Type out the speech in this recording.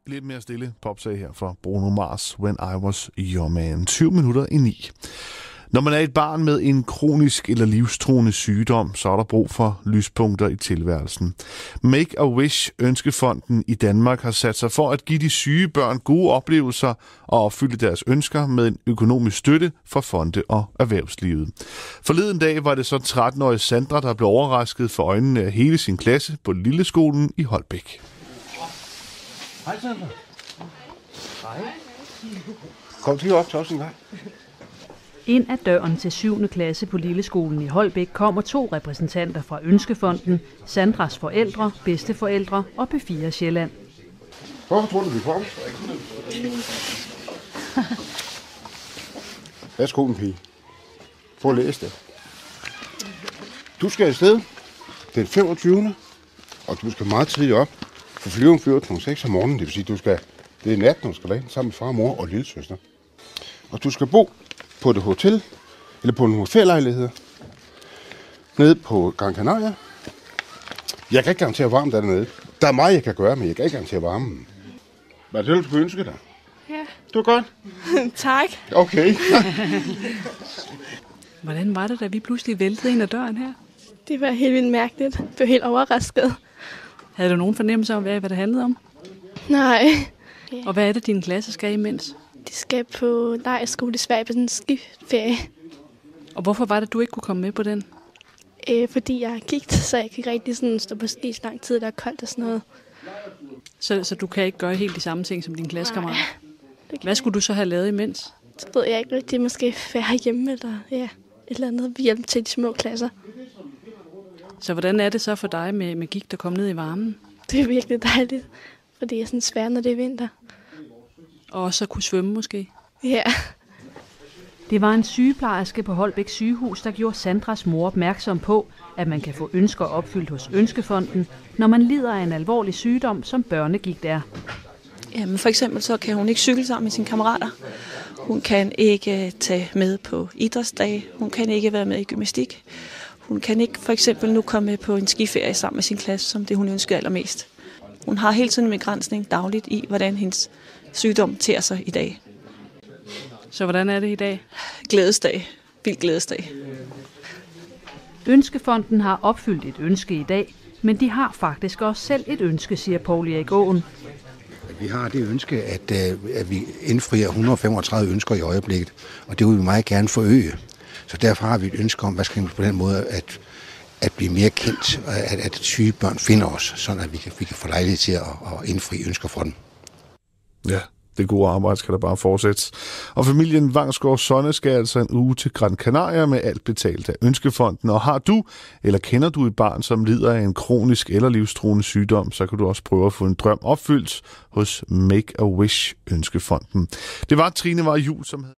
Lidt mere stille popsag her fra Bruno Mars, When I Was Your Man. 20 minutter i 9. Når man er et barn med en kronisk eller livstruende sygdom, så er der brug for lyspunkter i tilværelsen. Make-A-Wish Ønskefonden i Danmark har sat sig for at give de syge børn gode oplevelser og opfylde deres ønsker med en økonomisk støtte fra fonde og erhvervslivet. Forleden dag var det så 13-årige Sandra, der blev overrasket for øjnene af hele sin klasse på Lilleskolen i Holbæk. Hej Sandra. Hej. Kom til op til os en gang. Ind ad døren til 7. klasse på Lilleskolen i Holbæk kommer 2 repræsentanter fra Ønskefonden, Sandras forældre, bedsteforældre og P4 Sjælland. Hvorfor tror du, vi kom? Værsgo, en pige. Prøv at læse det. Du skal afsted den 25. og du skal meget tidligt op. For flyveren flyver kl. 6 om morgenen, det vil sige, det er natten, du skal lade sammen med far, mor og lillesøster. Og du skal bo på et hotel, eller på en hotellejlighed, nede på Gran Canaria. Jeg kan ikke garantere varmen dernede. Der er meget, jeg kan gøre, men jeg kan ikke garantere varmen. Hvad er det, du kunne ønske dig? Ja. Du er godt? Tak. Okay. Hvordan var det, da vi pludselig væltede ind ad døren her? Det var helt vildt mærkeligt. Jeg blev helt overrasket. Havde du nogen fornemmelse om, hvad det handlede om? Nej. Og hvad er det, din klasse skal imens? De skal på lejrskole i Sverige på sådan en skiferie. Og hvorfor var det, du ikke kunne komme med på den? Fordi jeg gik, så jeg kan ikke rigtig sådan stå på ski så lang tid, der er koldt og sådan noget. Så du kan ikke gøre helt de samme ting som dine klassekammerater? Hvad skulle du så have lavet imens? Så ved jeg ikke rigtig, måske være hjemme eller et eller andet hjælp til de små klasser. Så hvordan er det så for dig med gigt at komme ned i varmen? Det er virkelig dejligt, for det er sådan svært, når det er vinter. Og også at kunne svømme måske? Ja. Det var en sygeplejerske på Holbæk sygehus, der gjorde Sandras mor opmærksom på, at man kan få ønsker opfyldt hos Ønskefonden, når man lider af en alvorlig sygdom, som børnegigt er. Jamen for eksempel så kan hun ikke cykle sammen med sine kammerater. Hun kan ikke tage med på idrætsdage. Hun kan ikke være med i gymnastik. Hun kan ikke for eksempel nu komme med på en skiferie sammen med sin klasse, som det hun ønsker allermest. Hun har hele tiden en begrænsning dagligt i, hvordan hendes sygdom ter sig i dag. Så hvordan er det i dag? Glædesdag. Vild glædesdag. Ønskefonden har opfyldt et ønske i dag, men de har faktisk også selv et ønske, siger Poul Erik Aaen. Vi har det ønske, at vi indfrier 135 ønsker i øjeblikket, og det vil vi meget gerne forøge. Så derfor har vi et ønske om, hvad skal vi på den måde, at blive mere kendt, at syge børn finder os, sådan at vi kan få lejlighed til at indfri ønsker for dem. Ja, det gode arbejde skal der bare fortsætte. Og familien Vangsgaard Sonne skal altså en uge til Gran Canaria med alt betalt af Ønskefonden. Og har du, eller kender du et barn, som lider af en kronisk eller livstruende sygdom, så kan du også prøve at få en drøm opfyldt hos Make-A-Wish Ønskefonden. Det var Trine Var Juhl, som havde